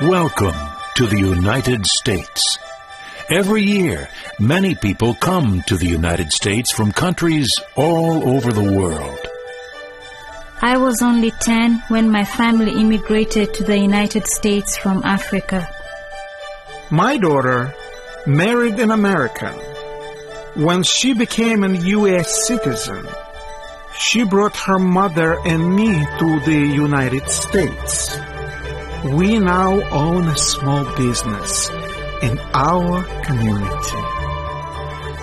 Welcome to the United States. Every year, many people come to the United States from countries all over the world. I was only 10 when my family immigrated to the United States from Africa. My daughter married an American. When she became a U.S. citizen, she brought her mother and me to the United States. We now own a small business in our community.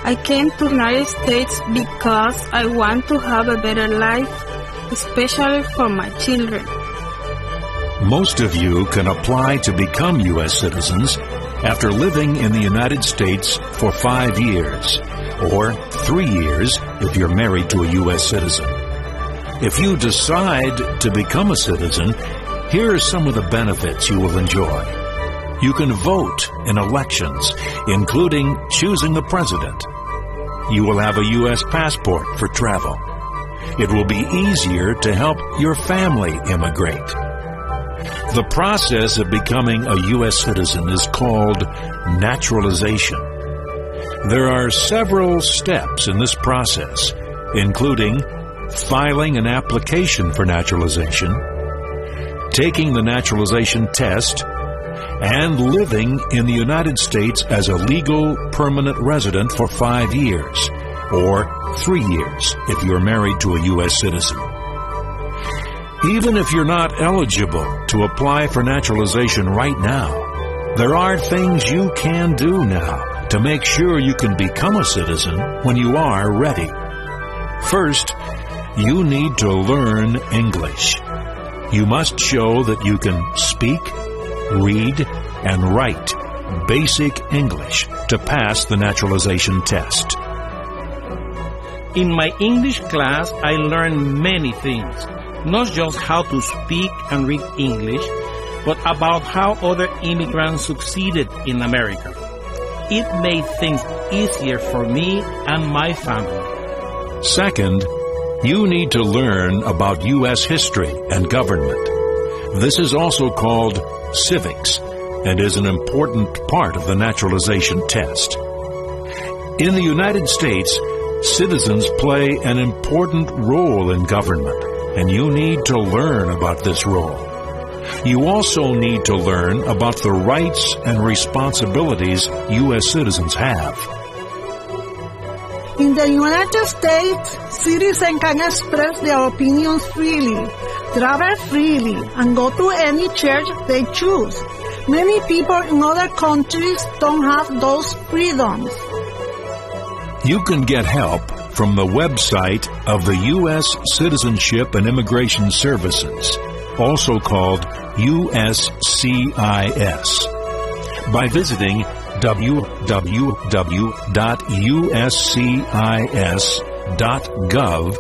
I came to the United States because I want to have a better life, especially for my children. Most of you can apply to become U.S. citizens after living in the United States for 5 years, or 3 years if you're married to a U.S. citizen. If you decide to become a citizen, here are some of the benefits you will enjoy. You can vote in elections, including choosing the president. You will have a U.S. passport for travel. It will be easier to help your family immigrate. The process of becoming a U.S. citizen is called naturalization. There are several steps in this process, including filing an application for naturalization, taking the naturalization test, and living in the United States as a legal permanent resident for 5 years, or 3 years if you're married to a U.S. citizen. Even if you're not eligible to apply for naturalization right now, there are things you can do now to make sure you can become a citizen when you are ready. First, you need to learn English. You must show that you can speak, read, and write basic English to pass the naturalization test. In my English class, I learned many things, not just how to speak and read English, but about how other immigrants succeeded in America. It made things easier for me and my family. Second, you need to learn about U.S. history and government. This is also called civics and is an important part of the naturalization test. In the United States, citizens play an important role in government, and you need to learn about this role. You also need to learn about the rights and responsibilities U.S. citizens have. In the United States, citizens can express their opinions freely, travel freely, and go to any church they choose. Many people in other countries don't have those freedoms. You can get help from the website of the U.S. Citizenship and Immigration Services, also called USCIS, by visiting www.uscis.gov.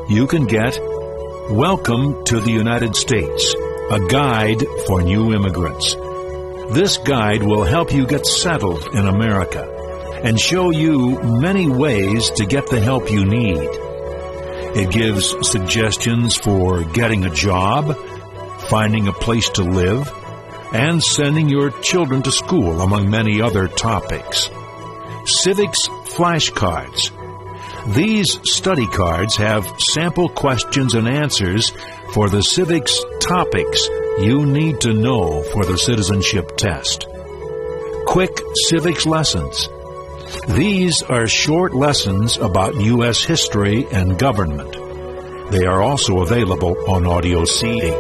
You can get Welcome to the United States, a guide for new immigrants. This guide will help you get settled in America and show you many ways to get the help you need. It gives suggestions for getting a job, finding a place to live, and sending your children to school, among many other topics. Civics flashcards. These study cards have sample questions and answers for the civics topics you need to know for the citizenship test. Quick civics lessons. These are short lessons about U.S. history and government. They are also available on audio CD.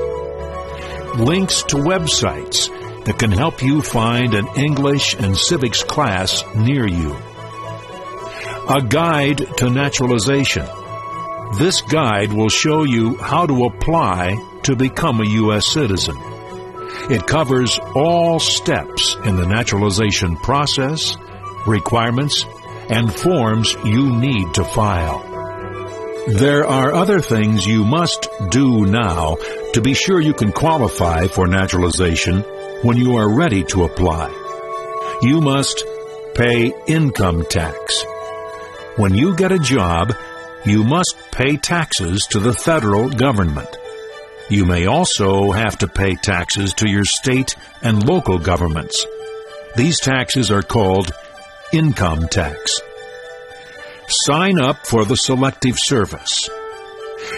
Links to websites that can help you find an English and civics class near you. A guide to naturalization. This guide will show you how to apply to become a U.S. citizen. It covers all steps in the naturalization process, requirements, and forms you need to file. There are other things you must do now to be sure you can qualify for naturalization when you are ready to apply. You must pay income tax. When you get a job, you must pay taxes to the federal government. You may also have to pay taxes to your state and local governments. These taxes are called income tax. Sign up for the Selective Service.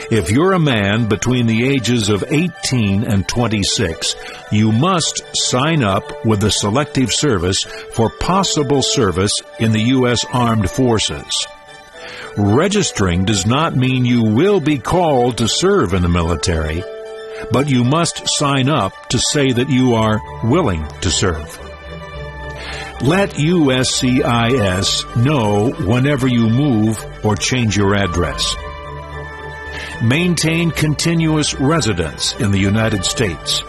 If you're a man between the ages of 18 and 26, you must sign up with the Selective Service for possible service in the U.S. Armed Forces. Registering does not mean you will be called to serve in the military, but you must sign up to say that you are willing to serve. Let USCIS know whenever you move or change your address. Maintain continuous residence in the United States.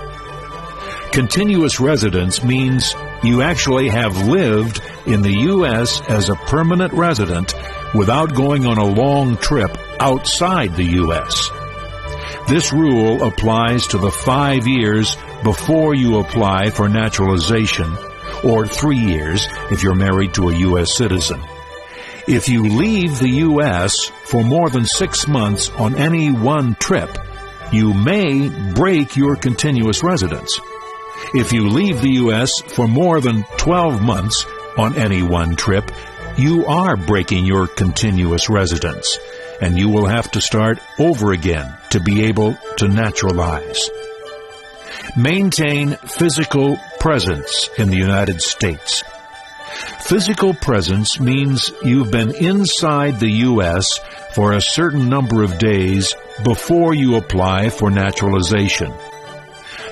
Continuous residence means you actually have lived in the U.S. as a permanent resident without going on a long trip outside the U.S. This rule applies to the 5 years before you apply for naturalization, or 3 years if you're married to a U.S. citizen. If you leave the U.S. for more than 6 months on any one trip, you may break your continuous residence. If you leave the U.S. for more than 12 months on any one trip, you are breaking your continuous residence, and you will have to start over again to be able to naturalize. Maintain physical presence in the United States. Physical presence means you've been inside the U.S. for a certain number of days before you apply for naturalization.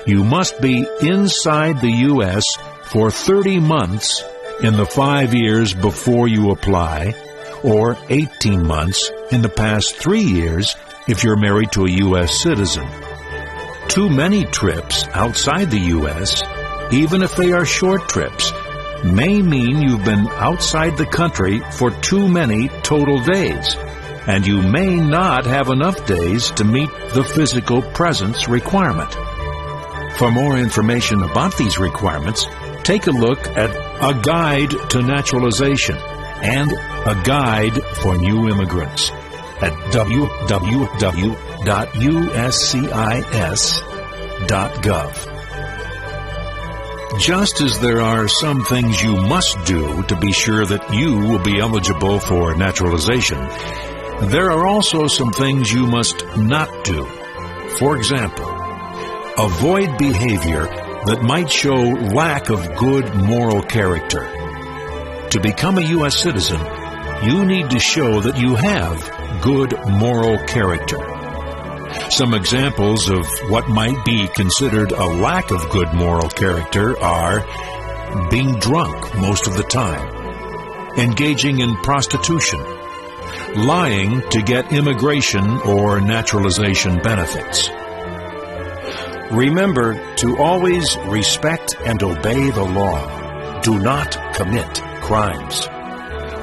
You must be inside the U.S. for 30 months in the 5 years before you apply, or 18 months in the past 3 years if you're married to a U.S. citizen. Too many trips outside the U.S., even if they are short trips, may mean you've been outside the country for too many total days, and you may not have enough days to meet the physical presence requirement. For more information about these requirements, take a look at A Guide to Naturalization and A Guide for New Immigrants at www.uscis.gov. Just as there are some things you must do to be sure that you will be eligible for naturalization, there are also some things you must not do. For example, avoid behavior that might show lack of good moral character. To become a U.S. citizen, you need to show that you have good moral character. Some examples of what might be considered a lack of good moral character are being drunk most of the time, engaging in prostitution, lying to get immigration or naturalization benefits. Remember to always respect and obey the law. Do not commit crimes.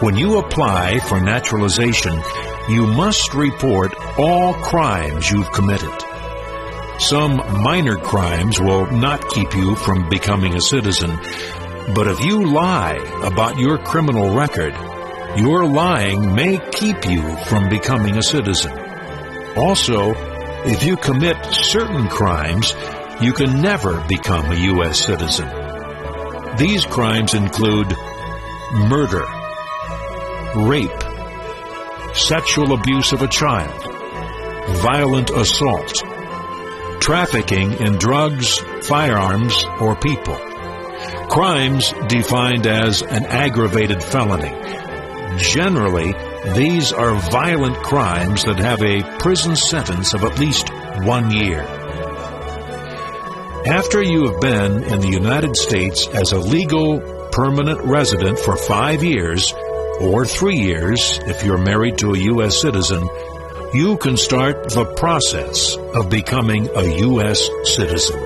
When you apply for naturalization, you must report all crimes you've committed. Some minor crimes will not keep you from becoming a citizen, but if you lie about your criminal record, your lying may keep you from becoming a citizen. Also, if you commit certain crimes, you can never become a U.S. citizen. These crimes include murder, rape, sexual abuse of a child, violent assault, trafficking in drugs, firearms, or people. Crimes defined as an aggravated felony. Generally, these are violent crimes that have a prison sentence of at least 1 year. After you have been in the United States as a legal permanent resident for 5 years, or 3 years if you're married to a U.S. citizen, you can start the process of becoming a U.S. citizen.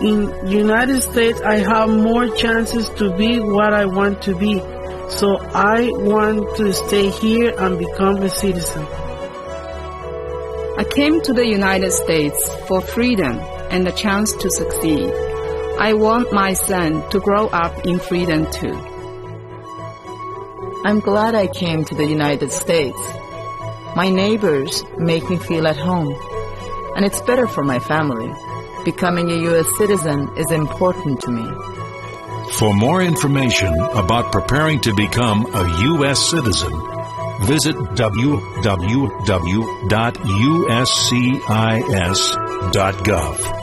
In United States, I have more chances to be what I want to be, so I want to stay here and become a citizen. I came to the United States for freedom and a chance to succeed. I want my son to grow up in freedom too. I'm glad I came to the United States. My neighbors make me feel at home. and it's better for my family. Becoming a U.S. citizen is important to me. For more information about preparing to become a U.S. citizen, visit www.uscis.gov.